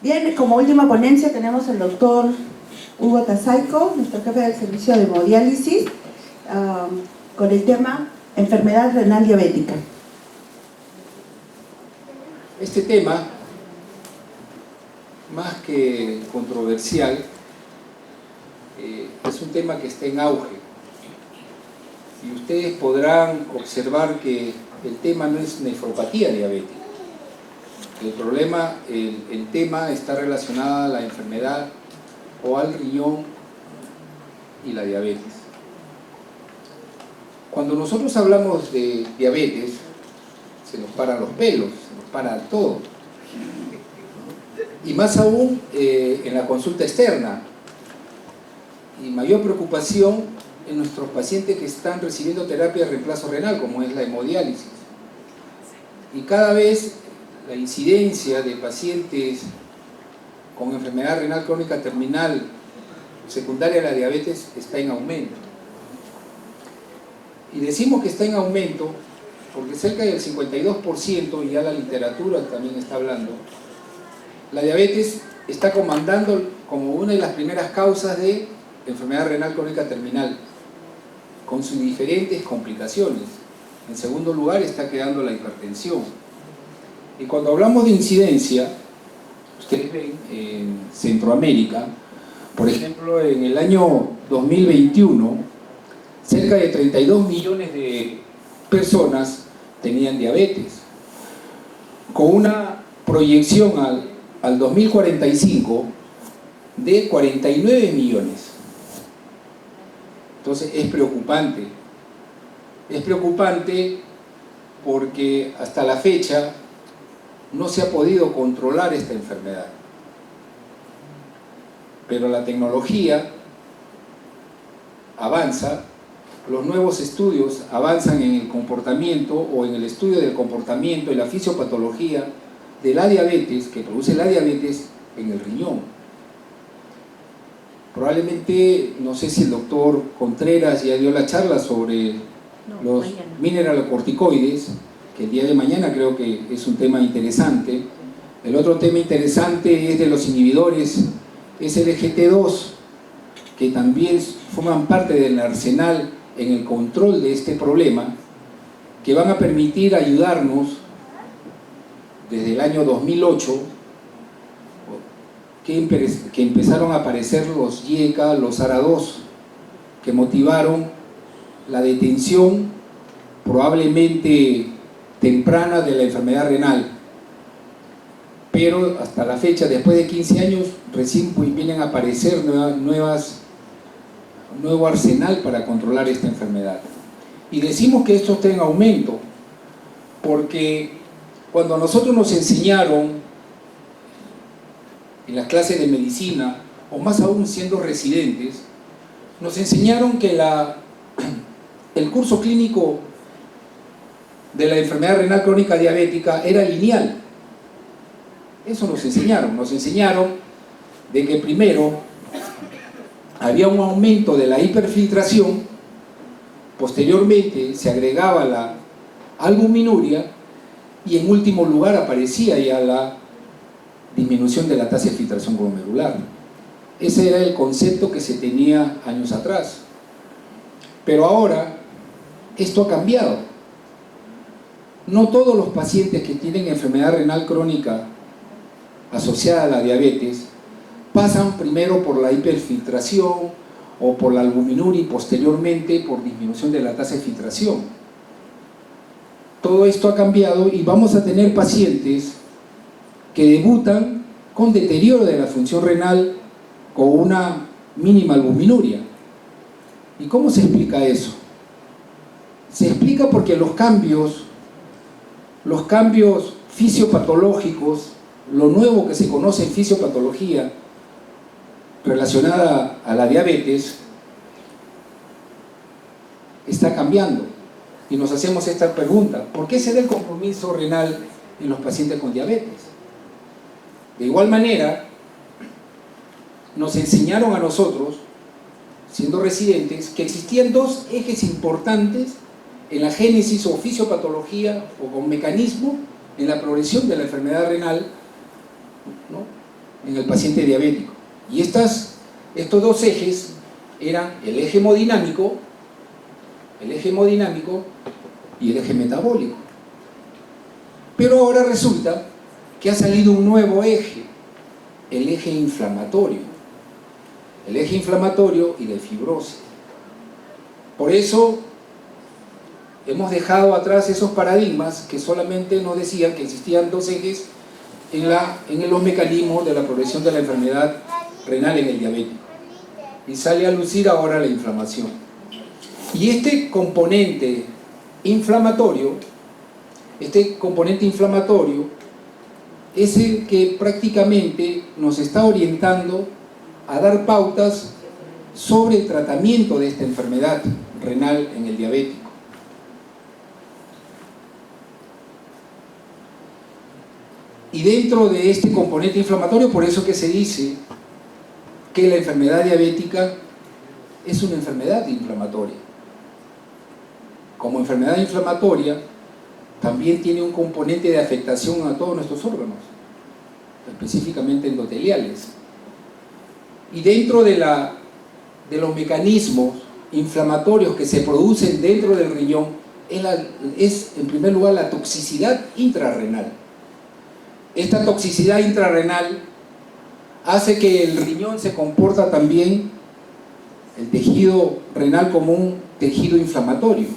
Bien, como última ponencia tenemos al doctor Hugo Tasaico, nuestro jefe del servicio de hemodiálisis, con el tema enfermedad renal diabética. Este tema, más que controversial, es un tema que está en auge. Y ustedes podrán observar que el tema no es nefropatía diabética. El tema está relacionado a la enfermedad o al riñón y la diabetes. Cuando nosotros hablamos de diabetes, se nos paran los pelos, se nos para todo. Y más aún en la consulta externa. Y mayor preocupación en nuestros pacientes que están recibiendo terapia de reemplazo renal, como es la hemodiálisis. Y cada vez la incidencia de pacientes con enfermedad renal crónica terminal secundaria a la diabetes está en aumento. Y decimos que está en aumento porque cerca del 52%, y ya la literatura también está hablando, la diabetes está comandando como una de las primeras causas de enfermedad renal crónica terminal, con sus diferentes complicaciones. En segundo lugar está quedando la hipertensión. Y cuando hablamos de incidencia, ustedes ven en Centroamérica, por ejemplo, en el año 2021, cerca de 32 millones de personas tenían diabetes, con una proyección al 2045 de 49 millones. Entonces es preocupante. Es preocupante porque hasta la fecha no se ha podido controlar esta enfermedad. Pero la tecnología avanza, los nuevos estudios avanzan en el comportamiento o en el estudio del comportamiento y la fisiopatología de la diabetes, que produce la diabetes en el riñón. Probablemente, no sé si el doctor Contreras ya dio la charla sobre los mineralocorticoides, que el día de mañana creo que es un tema interesante. El otro tema interesante es de los inhibidores SGLT2, que también forman parte del arsenal en el control de este problema, que van a permitir ayudarnos desde el año 2008, que empezaron a aparecer los IECA, los ARA2, que motivaron la detención probablemente temprana de la enfermedad renal. Pero hasta la fecha, después de 15 años, recién vienen a aparecer nuevo arsenal para controlar esta enfermedad. Y decimos que esto está en aumento, porque cuando a nosotros nos enseñaron en las clases de medicina, o más aún siendo residentes, nos enseñaron que el curso clínico de la enfermedad renal crónica diabética era lineal. Eso nos enseñaron de que primero había un aumento de la hiperfiltración, posteriormente se agregaba la albuminuria y en último lugar aparecía ya la disminución de la tasa de filtración glomerular. Ese era el concepto que se tenía años atrás. Pero ahora esto ha cambiado. No todos los pacientes que tienen enfermedad renal crónica asociada a la diabetes pasan primero por la hiperfiltración o por la albuminuria y posteriormente por disminución de la tasa de filtración. Todo esto ha cambiado y vamos a tener pacientes que debutan con deterioro de la función renal con una mínima albuminuria. ¿Y cómo se explica eso? Se explica porque los cambios fisiopatológicos, lo nuevo que se conoce en fisiopatología relacionada a la diabetes, está cambiando. Y nos hacemos esta pregunta: ¿por qué se da el compromiso renal en los pacientes con diabetes? De igual manera, nos enseñaron a nosotros, siendo residentes, que existían dos ejes importantes en la génesis o fisiopatología o con mecanismo en la progresión de la enfermedad renal, ¿no? en el paciente diabético. Y estos dos ejes eran el eje hemodinámico y el eje metabólico. Pero ahora resulta que ha salido un nuevo eje, el eje inflamatorio y de fibrosis. Por eso hemos dejado atrás esos paradigmas que solamente nos decían que existían dos ejes en los mecanismos de la progresión de la enfermedad renal en el diabético. Y sale a lucir ahora la inflamación. Y este componente inflamatorio es el que prácticamente nos está orientando a dar pautas sobre el tratamiento de esta enfermedad renal en el diabético. Y dentro de este componente inflamatorio, por eso que se dice que la enfermedad diabética es una enfermedad inflamatoria. Como enfermedad inflamatoria, también tiene un componente de afectación a todos nuestros órganos, específicamente endoteliales. Y dentro de los mecanismos inflamatorios que se producen dentro del riñón, es en primer lugar la toxicidad intrarrenal. Esta toxicidad intrarrenal hace que el riñón se comporta también, el tejido renal, como un tejido inflamatorio.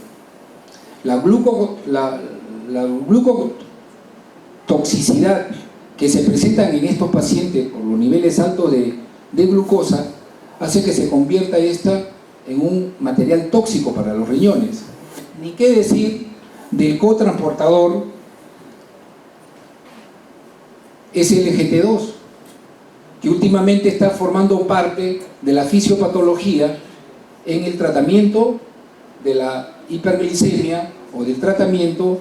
La glucotoxicidad que se presentan en estos pacientes por los niveles altos de glucosa hace que se convierta esta en un material tóxico para los riñones. Ni qué decir del cotransportador SGLT2, que últimamente está formando parte de la fisiopatología en el tratamiento de la hiperglicemia o del tratamiento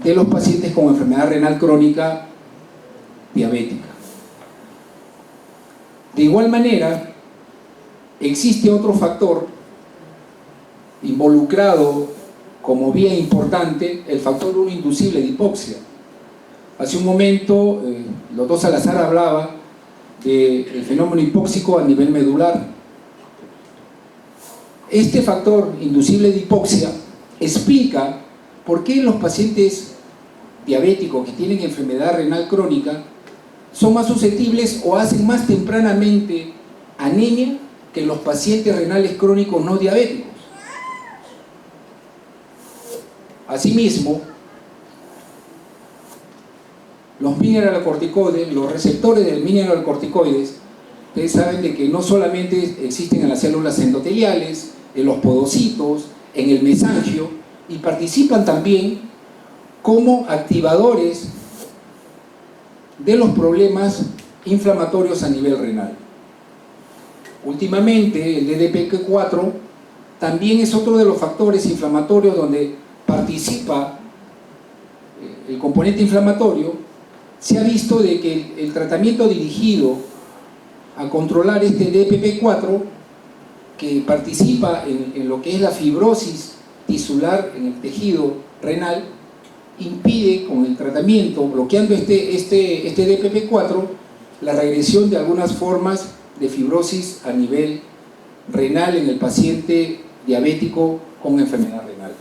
de los pacientes con enfermedad renal crónica diabética. De igual manera, existe otro factor involucrado como vía importante, el factor 1 inducible de hipoxia. Hace un momento, el doctor Salazar hablaba del fenómeno hipóxico a nivel medular. Este factor inducible de hipoxia explica por qué los pacientes diabéticos que tienen enfermedad renal crónica son más susceptibles o hacen más tempranamente anemia que los pacientes renales crónicos no diabéticos. Asimismo, los mineralocorticoides, los receptores del mineralocorticoides, ustedes saben de que no solamente existen en las células endoteliales, en los podocitos, en el mesangio, y participan también como activadores de los problemas inflamatorios a nivel renal. Últimamente, el DPP4 también es otro de los factores inflamatorios donde participa el componente inflamatorio. Se ha visto de que el tratamiento dirigido a controlar este DPP4, que participa en lo que es la fibrosis tisular en el tejido renal, impide con el tratamiento, bloqueando este DPP4, la regresión de algunas formas de fibrosis a nivel renal en el paciente diabético con enfermedad renal.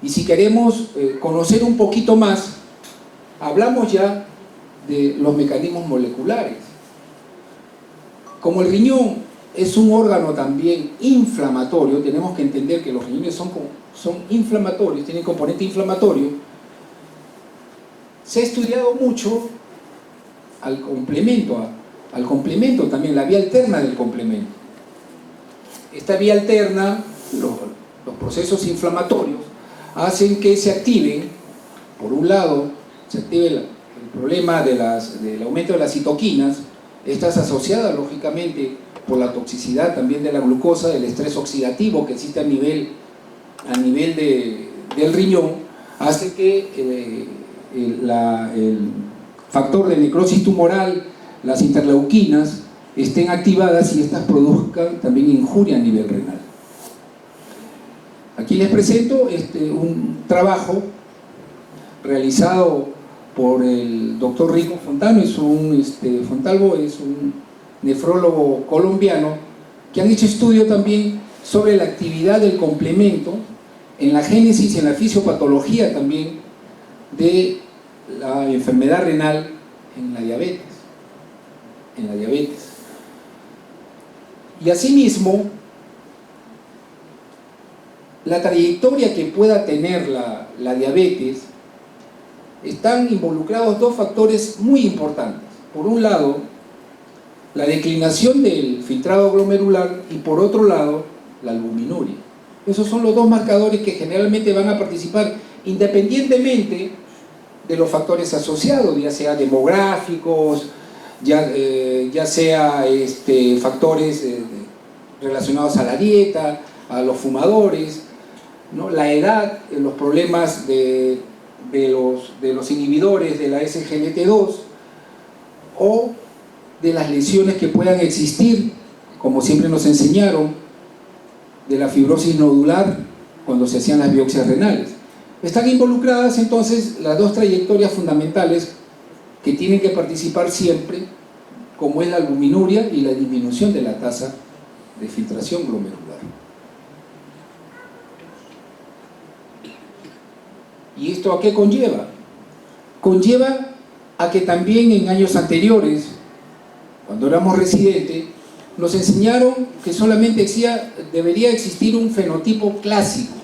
Y si queremos conocer un poquito más, hablamos ya de los mecanismos moleculares. Como el riñón es un órgano también inflamatorio, tenemos que entender que los riñones son inflamatorios, tienen componente inflamatorio. Se ha estudiado mucho al complemento también, la vía alterna del complemento. Esta vía alterna, los procesos inflamatorios, hacen que se activen, por un lado, se active el problema del aumento de las citoquinas, estas asociadas lógicamente por la toxicidad también de la glucosa, del estrés oxidativo que existe a nivel del riñón, hace que el factor de necrosis tumoral, las interleuquinas, estén activadas y estas produzcan también injuria a nivel renal. Aquí les presento un trabajo realizado por el doctor Rico Fontano, Fontalvo, es un nefrólogo colombiano, que han hecho estudio también sobre la actividad del complemento en la génesis y en la fisiopatología también de la enfermedad renal en la diabetes. Y asimismo, la trayectoria que pueda tener la diabetes, están involucrados dos factores muy importantes. Por un lado, la declinación del filtrado glomerular y por otro lado, la albuminuria. Esos son los dos marcadores que generalmente van a participar independientemente de los factores asociados, ya sea demográficos, ya sea factores relacionados a la dieta, a los fumadores, ¿no? La edad, los problemas de los inhibidores de la SGLT2 o de las lesiones que puedan existir, como siempre nos enseñaron, de la fibrosis nodular cuando se hacían las biopsias renales. Están involucradas entonces las dos trayectorias fundamentales que tienen que participar siempre, como es la albuminuria y la disminución de la tasa de filtración glomerular. ¿Y esto a qué conlleva? Conlleva a que también en años anteriores, cuando éramos residentes, nos enseñaron que solamente debería existir un fenotipo clásico.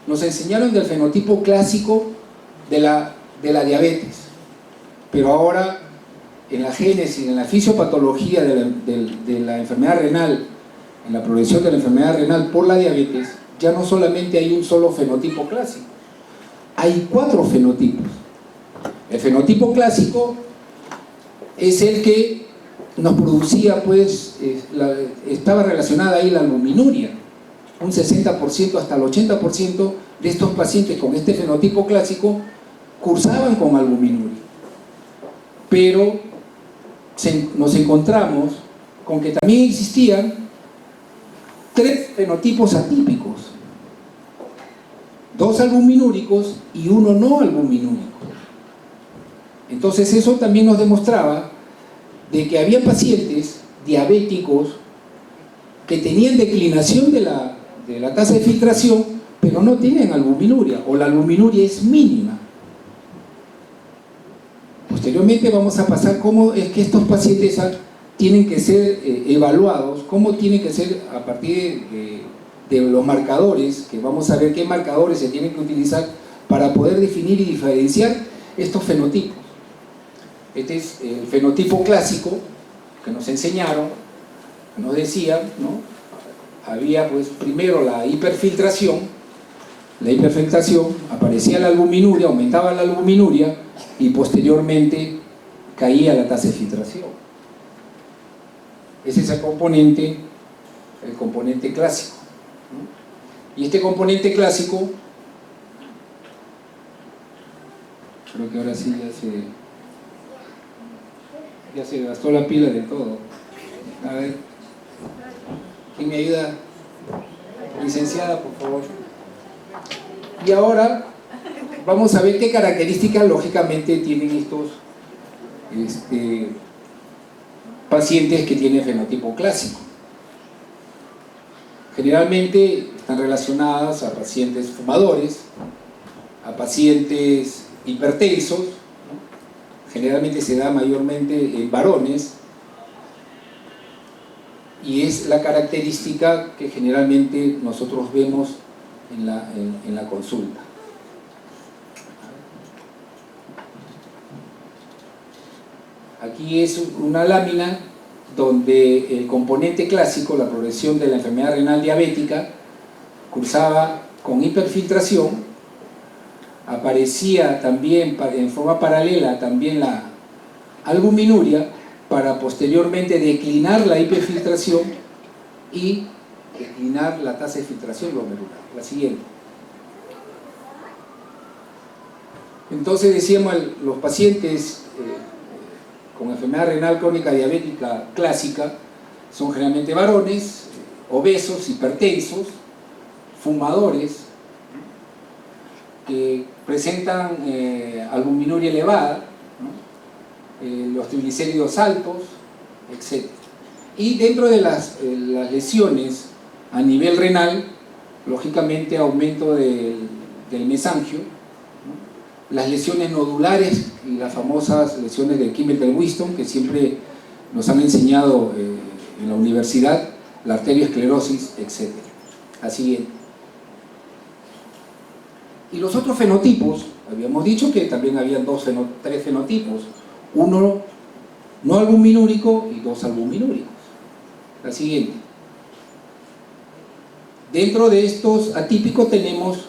Nos enseñaron del fenotipo clásico de la diabetes. Pero ahora, en la génesis, en la fisiopatología de la enfermedad renal, en la progresión de la enfermedad renal por la diabetes, ya no solamente hay un solo fenotipo clásico. Hay 4 fenotipos. El fenotipo clásico es el que nos producía, pues, estaba relacionada ahí la albuminuria. Un 60% hasta el 80% de estos pacientes con este fenotipo clásico cursaban con albuminuria. Pero nos encontramos con que también existían 3 fenotipos atípicos. 2 albuminúricos y 1 no albuminúrico. Entonces eso también nos demostraba de que había pacientes diabéticos que tenían declinación de la tasa de filtración, pero no tienen albuminuria, o la albuminuria es mínima. Posteriormente vamos a pasar cómo es que estos pacientes tienen que ser evaluados, cómo tienen que ser a partir de los marcadores, que vamos a ver qué marcadores se tienen que utilizar para poder definir y diferenciar estos fenotipos. Este es el fenotipo clásico que nos enseñaron, que nos decían, ¿no? Había pues primero la hiperfiltración, aparecía la albuminuria, aumentaba la albuminuria y posteriormente caía la tasa de filtración. Ese es el componente clásico, ¿no? Y este componente clásico, creo que ahora sí ya se gastó la pila de todo. A ver, ¿quién me ayuda? Licenciada, por favor. Y ahora vamos a ver qué características lógicamente tienen estos pacientes que tienen fenotipo clásico. Generalmente están relacionadas a pacientes fumadores, a pacientes hipertensos, ¿no? Generalmente se da mayormente en varones, y es la característica que generalmente nosotros vemos en la consulta. Aquí es una lámina donde el componente clásico, la progresión de la enfermedad renal diabética, cursaba con hiperfiltración, aparecía también en forma paralela también la albuminuria, para posteriormente declinar la hiperfiltración y declinar la tasa de filtración glomerular. La siguiente. Entonces decíamos, los pacientes con enfermedad renal crónica diabética clásica son generalmente varones, obesos, hipertensos, fumadores, que presentan albuminuria elevada, ¿no? Los triglicéridos altos, etc. Y dentro de las lesiones a nivel renal, lógicamente aumento del mesangio, ¿no? Las lesiones nodulares y las famosas lesiones de Kimmel-Whitton, que siempre nos han enseñado en la universidad, la arteriosclerosis, etc. La siguiente. Y los otros fenotipos, habíamos dicho que también habían tres fenotipos, uno no albuminúrico y dos albuminúricos. La siguiente. Dentro de estos atípicos tenemos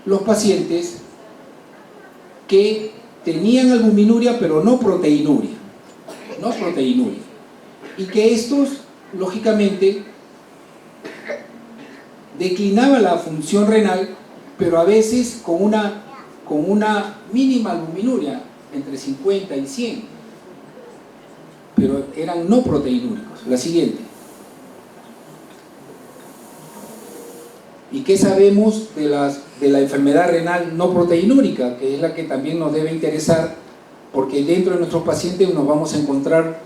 los pacientes que tenían albuminuria pero no proteinuria, y que estos, lógicamente, declinaba la función renal, pero a veces con una mínima albuminuria, entre 50 y 100, pero eran no proteinúricos. La siguiente. ¿Y qué sabemos de la enfermedad renal no proteinúrica? Que es la que también nos debe interesar, porque dentro de nuestros pacientes nos vamos a encontrar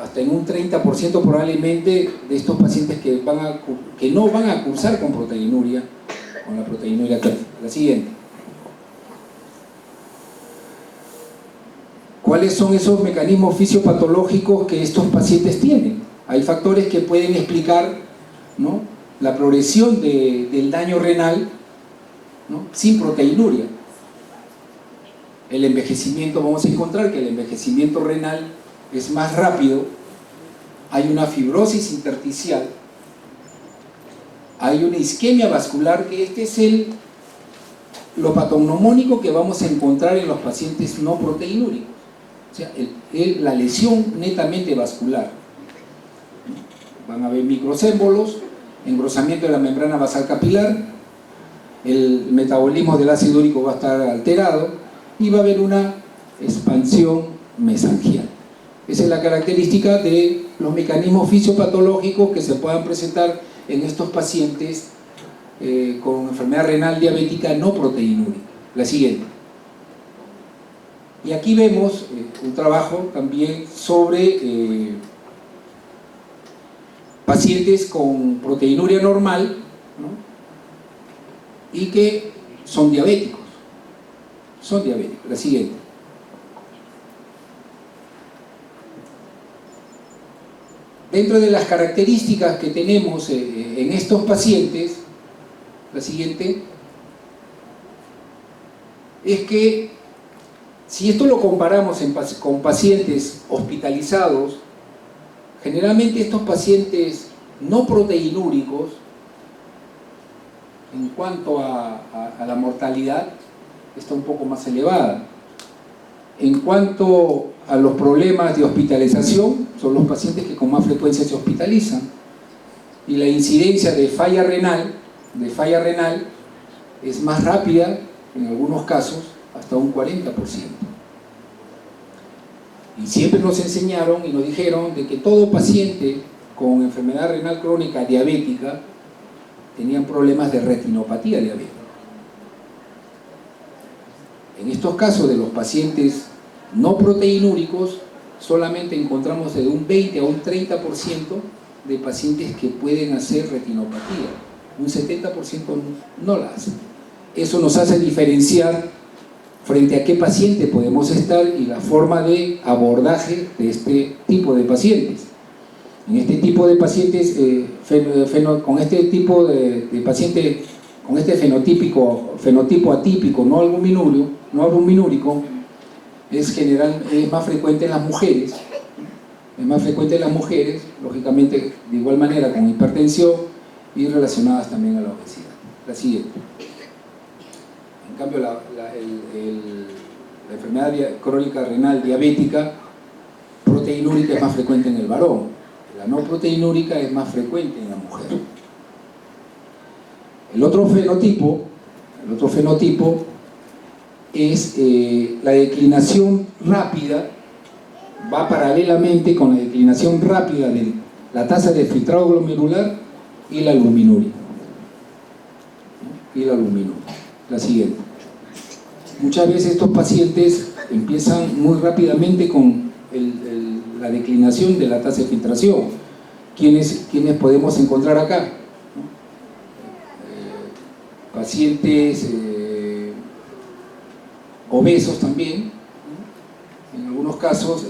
hasta en un 30% probablemente de estos pacientes que no van a cursar con proteinuria, con la proteinuria clásica. La siguiente. ¿Cuáles son esos mecanismos fisiopatológicos que estos pacientes tienen? Hay factores que pueden explicar, ¿no?, la progresión del daño renal, ¿no?, sin proteinuria. El envejecimiento, vamos a encontrar que el envejecimiento renal es más rápido, hay una fibrosis intersticial, hay una isquemia vascular, que este es lo patognomónico que vamos a encontrar en los pacientes no proteinúricos, o sea, la lesión netamente vascular. Van a haber microémbolos, engrosamiento de la membrana basal capilar, el metabolismo del ácido úrico va a estar alterado y va a haber una expansión mesangial. Esa es la característica de los mecanismos fisiopatológicos que se puedan presentar en estos pacientes con enfermedad renal diabética no proteinúrica. La siguiente. Y aquí vemos un trabajo también sobre pacientes con proteinuria normal, ¿no?, y que son diabéticos. La siguiente. Dentro de las características que tenemos en estos pacientes, la siguiente, es que si esto lo comparamos con pacientes hospitalizados, generalmente estos pacientes no proteinúricos, en cuanto a la mortalidad, está un poco más elevada. En cuanto a los problemas de hospitalización, son los pacientes que con más frecuencia se hospitalizan. Y la incidencia de falla renal es más rápida, en algunos casos, hasta un 40%. Y siempre nos enseñaron y nos dijeron de que todo paciente con enfermedad renal crónica diabética tenían problemas de retinopatía diabética. En estos casos de los pacientes no proteinúricos, solamente encontramos de un 20 a un 30% de pacientes que pueden hacer retinopatía. Un 70% no la hacen. Eso nos hace diferenciar frente a qué paciente podemos estar y la forma de abordaje de este tipo de pacientes. En este tipo de pacientes, con este tipo de paciente, con este fenotipo atípico no albuminúrico, es más frecuente en las mujeres. Es más frecuente en las mujeres, lógicamente de igual manera con hipertensión y relacionadas también a la obesidad. La siguiente. En cambio, la enfermedad crónica renal diabética proteinúrica es más frecuente en el varón. La no proteinúrica es más frecuente en la mujer. El otro fenotipo es la declinación rápida, va paralelamente con la declinación rápida de la tasa de filtrado glomerular y la albuminuria. La siguiente. muchas veces estos pacientes empiezan muy rápidamente con la declinación de la tasa de filtración. ¿Quiénes podemos encontrar acá? Pacientes obesos también, en algunos casos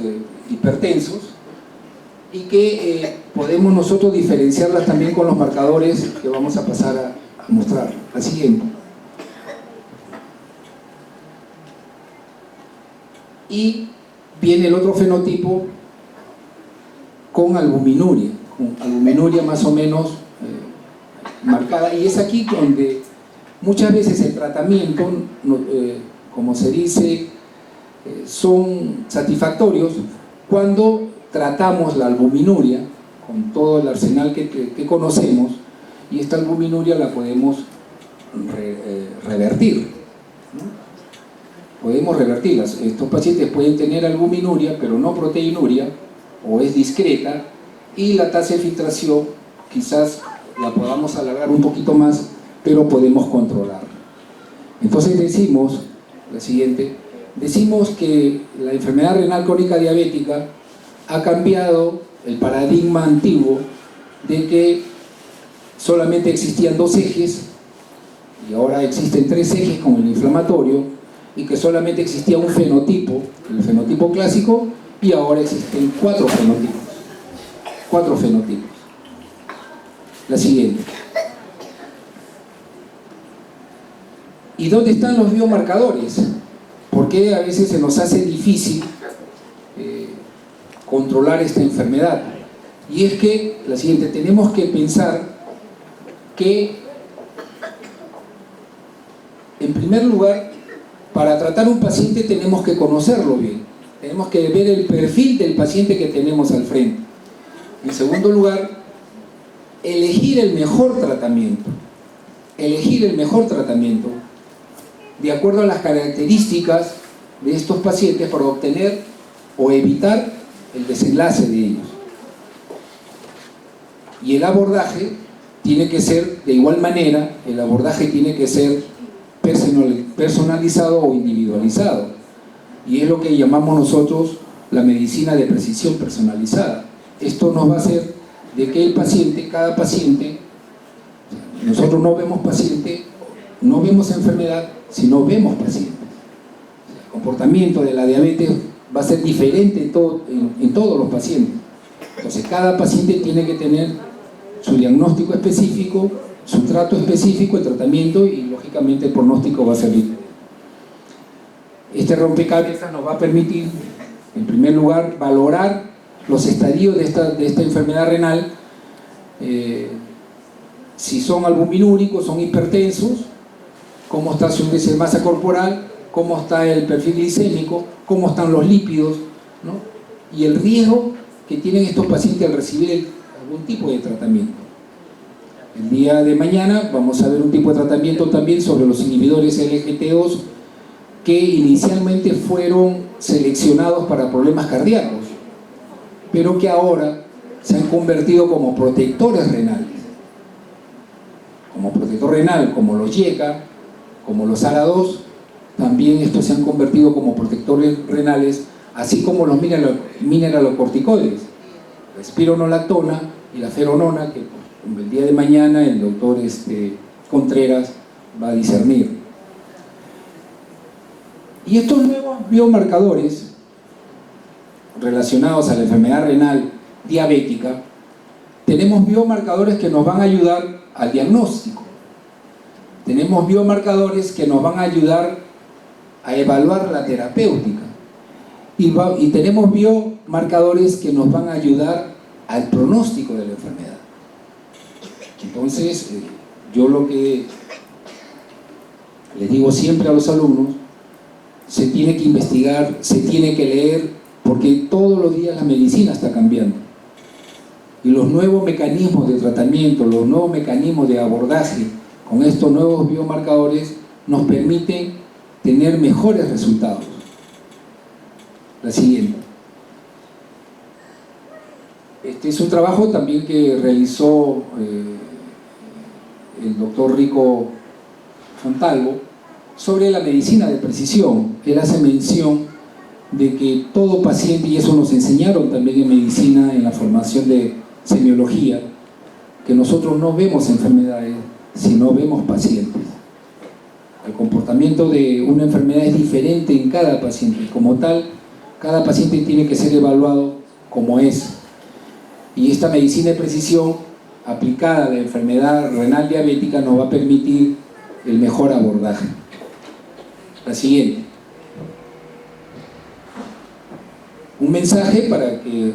hipertensos, y que podemos nosotros diferenciarlas también con los marcadores que vamos a pasar a mostrar. La siguiente. Y viene el otro fenotipo con albuminuria más o menos marcada, y es aquí donde muchas veces el tratamiento, como se dice, son satisfactorios cuando tratamos la albuminuria con todo el arsenal que conocemos, y esta albuminuria la podemos revertir, ¿no? Podemos revertirlas. Estos pacientes pueden tener albuminuria, pero no proteinuria, o es discreta, y la tasa de filtración quizás la podamos alargar un poquito más, pero podemos controlar. Entonces decimos, la siguiente, decimos que la enfermedad renal crónica diabética ha cambiado el paradigma antiguo de que solamente existían 2 ejes, y ahora existen 3 ejes con el inflamatorio, y que solamente existía un fenotipo, el fenotipo clásico, y ahora existen 4 fenotipos. 4 fenotipos. La siguiente. ¿Y dónde están los biomarcadores? ¿Por qué a veces se nos hace difícil controlar esta enfermedad? Y es que, la siguiente, tenemos que pensar que, en primer lugar, para tratar un paciente tenemos que conocerlo bien, tenemos que ver el perfil del paciente que tenemos al frente. En segundo lugar, elegir el mejor tratamiento de acuerdo a las características de estos pacientes para obtener o evitar el desenlace de ellos. Y el abordaje tiene que ser de igual manera, el abordaje tiene que ser personalizado o individualizado, y es lo que llamamos nosotros la medicina de precisión personalizada. Esto nos va a hacer de que el paciente, cada paciente, nosotros no vemos paciente, no vemos enfermedad, sino vemos pacientes. El comportamiento de la diabetes va a ser diferente en todos los pacientes. Entonces cada paciente tiene que tener su diagnóstico específico, su trato específico, el tratamiento, y lógicamente el pronóstico va a ser diferente. Este rompecabezas nos va a permitir, en primer lugar, valorar los estadios de esta enfermedad renal, si son albuminúricos, son hipertensos, cómo está su índice de masa corporal, cómo está el perfil glicémico, cómo están los lípidos, ¿no? Y el riesgo que tienen estos pacientes al recibir algún tipo de tratamiento. El día de mañana vamos a ver un tipo de tratamiento también sobre los inhibidores LGT2 que inicialmente fueron seleccionados para problemas cardíacos, pero que ahora se han convertido como protectores renales. Como protector renal, como los YECA, como los ARA2, también estos se han convertido como protectores renales, así como los mineralocorticoides, la espironolactona y la feronona, que el día de mañana el doctor Contreras va a discernir. Y estos nuevos biomarcadores relacionados a la enfermedad renal diabética, tenemos biomarcadores que nos van a ayudar al diagnóstico, tenemos biomarcadores que nos van a ayudar a evaluar la terapéutica, y tenemos biomarcadores que nos van a ayudar al pronóstico de la enfermedad. Entonces, yo lo que les digo siempre a los alumnos, se tiene que investigar, se tiene que leer, porque todos los días la medicina está cambiando. Y los nuevos mecanismos de tratamiento, los nuevos mecanismos de abordaje con estos nuevos biomarcadores nos permiten tener mejores resultados. La siguiente. Este es un trabajo también que realizó el doctor Rico Fontalvo sobre la medicina de precisión. Él hace mención de que todo paciente, y eso nos enseñaron también en medicina, en la formación de semiología, que nosotros no vemos enfermedades, sino vemos pacientes. El comportamiento de una enfermedad es diferente en cada paciente, y como tal, cada paciente tiene que ser evaluado como es. Y esta medicina de precisión aplicada a la enfermedad renal diabética nos va a permitir el mejor abordaje. La siguiente. Un mensaje para que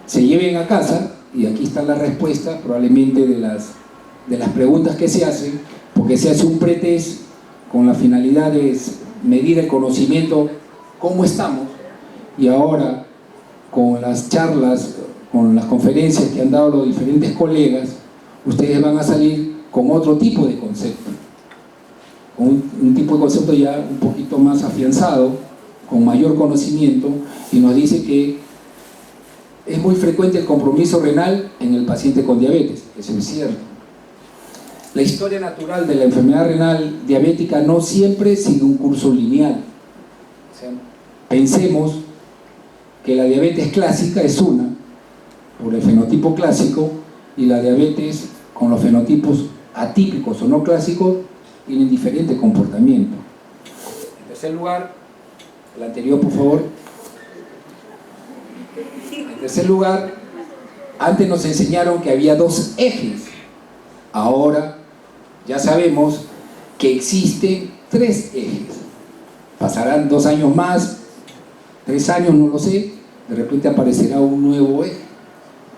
se lleven a casa, y aquí está la respuesta probablemente de las preguntas que se hacen, porque se hace un pretest con la finalidad de medir el conocimiento, cómo estamos, y ahora con las charlas, con las conferencias que han dado los diferentes colegas, ustedes van a salir con otro tipo de concepto, con un tipo de concepto ya un poquito más afianzado, con mayor conocimiento, y nos dice que es muy frecuente el compromiso renal en el paciente con diabetes. Eso es cierto. La historia natural de la enfermedad renal diabética no siempre sigue un curso lineal. O sea, pensemos que la diabetes clásica es una, por el fenotipo clásico, y la diabetes con los fenotipos atípicos o no clásicos tienen diferente comportamiento. En tercer lugar, el anterior por favor. En tercer lugar, antes nos enseñaron que había dos ejes. Ahora ya sabemos que existen tres ejes. Pasarán 2 años más, 3 años, no lo sé, de repente aparecerá un nuevo eje.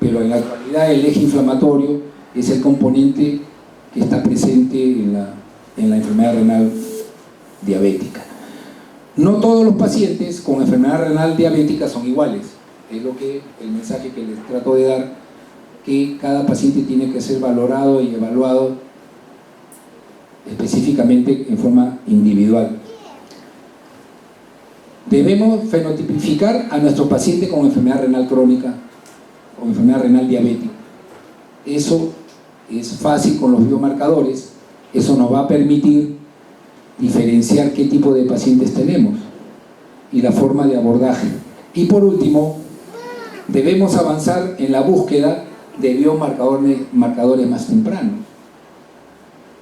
Pero en la actualidad el eje inflamatorio es el componente que está presente en la enfermedad renal diabética. No todos los pacientes con enfermedad renal diabética son iguales. Es el mensaje que les trato de dar, que cada paciente tiene que ser valorado y evaluado específicamente en forma individual. Debemos fenotipificar a nuestro paciente con enfermedad renal crónica o enfermedad renal diabética. Eso es fácil con los biomarcadores. Eso nos va a permitir diferenciar qué tipo de pacientes tenemos y la forma de abordaje. Y por último, debemos avanzar en la búsqueda de biomarcadores más tempranos.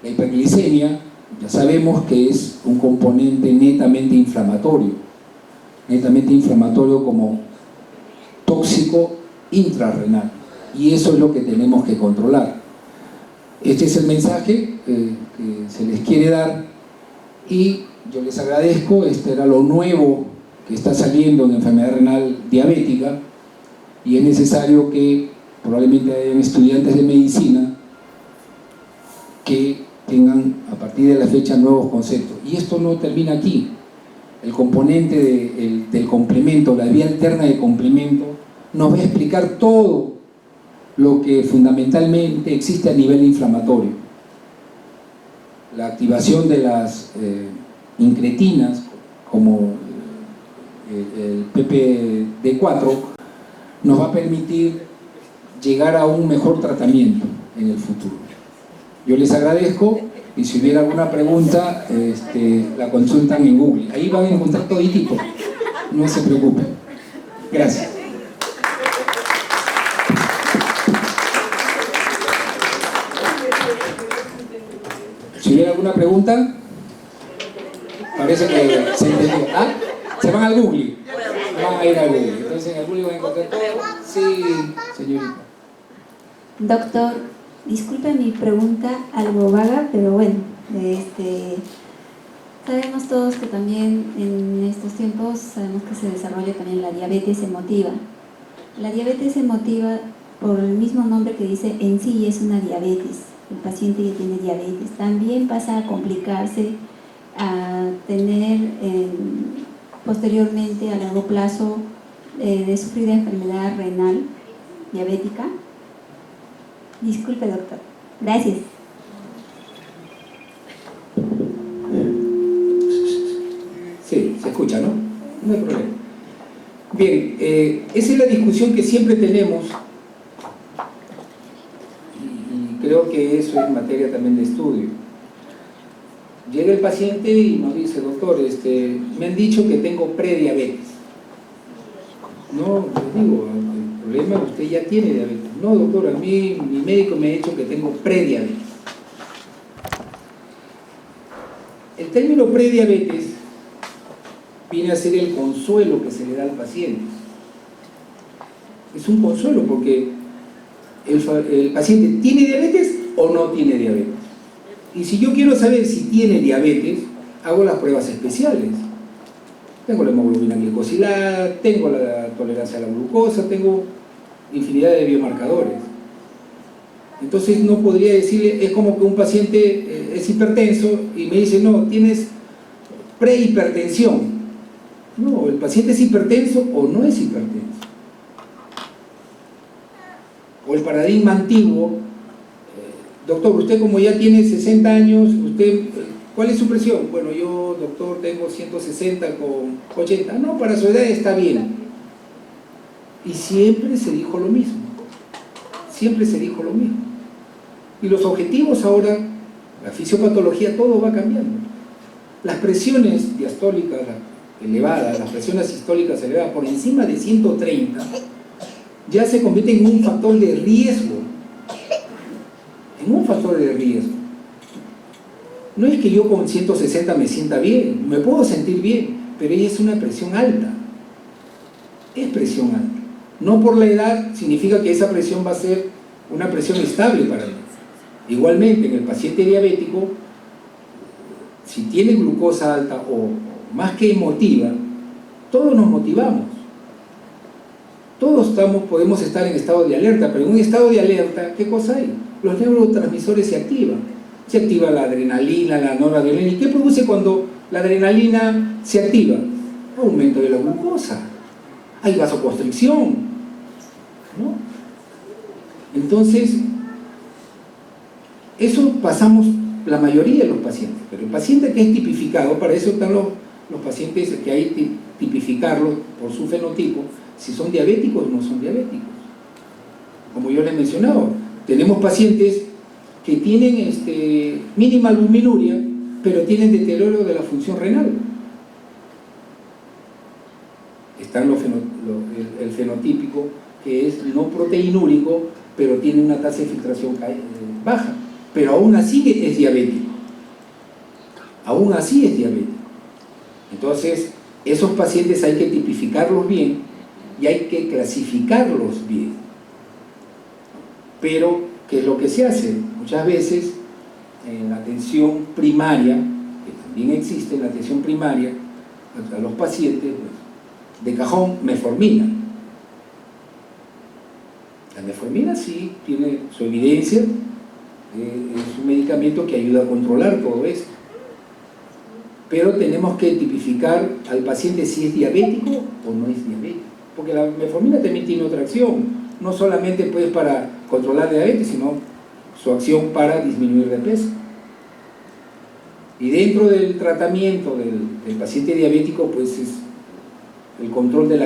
La hiperglicemia, ya sabemos que es un componente netamente inflamatorio como tóxico intrarrenal, y eso es lo que tenemos que controlar. Este es el mensaje que se les quiere dar, y yo les agradezco. Este era lo nuevo que está saliendo en enfermedad renal diabética, y es necesario que probablemente hayan estudiantes de medicina que tengan a partir de la fecha nuevos conceptos. Y esto no termina aquí. El componente del complemento, la vía alterna de complemento, nos va a explicar todo lo que fundamentalmente existe a nivel inflamatorio. La activación de las incretinas, como el PPD4, nos va a permitir llegar a un mejor tratamiento en el futuro. Yo les agradezco, y si hubiera alguna pregunta, la consultan en Google. Ahí van a encontrar toditito, no se preocupen. Gracias. Si hubiera alguna pregunta, parece que se entendió. ¿Ah? Se van al Google. Van a ir al Google. Entonces en el Google van a encontrar todo. Sí, señorita. Doctor, disculpe mi pregunta algo vaga, pero bueno, sabemos todos que también en estos tiempos sabemos que se desarrolla también la diabetes emotiva. La diabetes emotiva, por el mismo nombre que dice, en sí es una diabetes. El paciente ya tiene diabetes. También pasa a complicarse, a tener posteriormente a largo plazo de sufrir de enfermedad renal diabética. Disculpe, doctor. Gracias. Sí, se escucha, ¿no? No hay problema. Bien, esa es la discusión que siempre tenemos, y creo que eso es materia también de estudio. llega el paciente y nos dice, doctor, me han dicho que tengo prediabetes. No, les digo, el problema es que usted ya tiene diabetes. No, doctor, a mí mi médico me ha dicho que tengo prediabetes. El término prediabetes viene a ser el consuelo que se le da al paciente. Es un consuelo porque el paciente tiene diabetes o no tiene diabetes. Y si yo quiero saber si tiene diabetes, hago las pruebas especiales. Tengo la hemoglobina glicosilada, tengo la tolerancia a la glucosa, tengo infinidad de biomarcadores. Entonces no podría decirle, es como que un paciente es hipertenso y me dice, no, tienes prehipertensión. No, el paciente es hipertenso o no es hipertenso. O el paradigma antiguo, doctor, usted como ya tiene 60 años, ¿cuál es su presión? Bueno, yo, doctor, tengo 160 con 80. No, para su edad está bien. Y siempre se dijo lo mismo. Siempre se dijo lo mismo. Y los objetivos ahora, la fisiopatología, todo va cambiando. Las presiones diastólicas elevadas, las presiones sistólicas elevadas por encima de 130, ya se convierten en un factor de riesgo. En un factor de riesgo. No es que yo con 160 me sienta bien, me puedo sentir bien, pero ella es una presión alta. Es presión alta. No por la edad significa que esa presión va a ser una presión estable para él. Igualmente, en el paciente diabético, si tiene glucosa alta o más que emotiva, todos nos motivamos. Todos podemos estar en estado de alerta, pero en un estado de alerta, ¿qué cosa hay? Los neurotransmisores se activan. Se activa la adrenalina, la noradrenalina. ¿Y qué produce cuando la adrenalina se activa? Aumento de la glucosa. Hay vasoconstricción, ¿no? Entonces, eso pasamos la mayoría de los pacientes. Pero el paciente que es tipificado, para eso están los pacientes que hay que tipificarlos por su fenotipo, si son diabéticos o no son diabéticos. Como yo les he mencionado, tenemos pacientes que tienen mínima albuminuria, pero tienen deterioro de la función renal. Está el fenotípico, que es no proteinúrico, pero tiene una tasa de filtración baja, pero aún así es diabético. Aún así es diabético. Entonces, esos pacientes hay que tipificarlos bien y hay que clasificarlos bien. Pero, ¿qué es lo que se hace? Muchas veces en la atención primaria, que también existe en la atención primaria, a los pacientes, pues, de cajón, metformina. La metformina sí tiene su evidencia, es un medicamento que ayuda a controlar todo esto. Pero tenemos que tipificar al paciente si es diabético o no es diabético. Porque la metformina también tiene otra acción, no solamente pues para controlar diabetes, sino su acción para disminuir de peso. Y dentro del tratamiento del paciente diabético, pues es el control de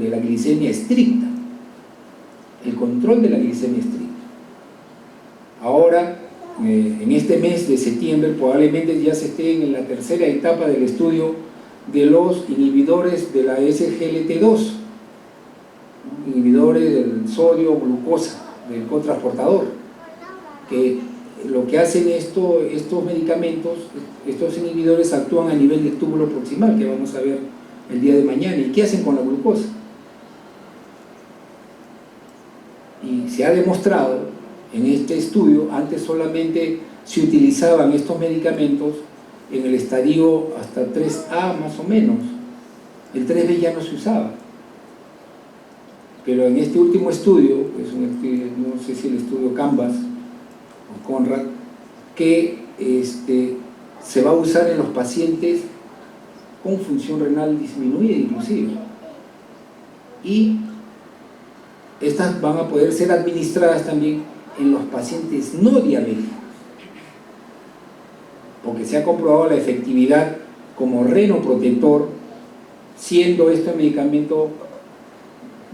la glicemia estricta. El control de la glicemia estricta. Ahora, en este mes de septiembre, probablemente ya se esté en la tercera etapa del estudio de los inhibidores de la SGLT2, inhibidores del sodio glucosa, del cotransportador, que lo que hacen estos medicamentos, estos inhibidores actúan a nivel del túbulo proximal, que vamos a ver el día de mañana. ¿Y qué hacen con la glucosa? Y se ha demostrado en este estudio, antes solamente se utilizaban estos medicamentos en el estadio hasta 3A más o menos, el 3B ya no se usaba. Pero en este último estudio, es un estudio, no sé si el estudio Canvas o Conrad, que se va a usar en los pacientes con función renal disminuida inclusive. Y estas van a poder ser administradas también en los pacientes no diabéticos, porque se ha comprobado la efectividad como renoprotector, siendo este medicamento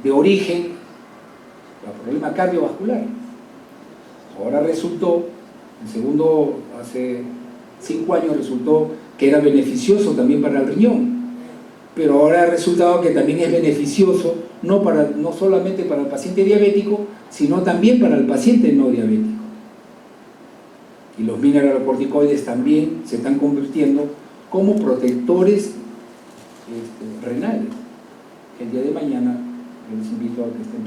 de origen para problema cardiovascular. Ahora resultó, hace 5 años resultó que era beneficioso también para el riñón, pero ahora ha resultado que también es beneficioso no solamente para el paciente diabético, sino también para el paciente no diabético. Y los mineralocorticoides también se están convirtiendo como protectores renales. El día de mañana yo les invito a que estén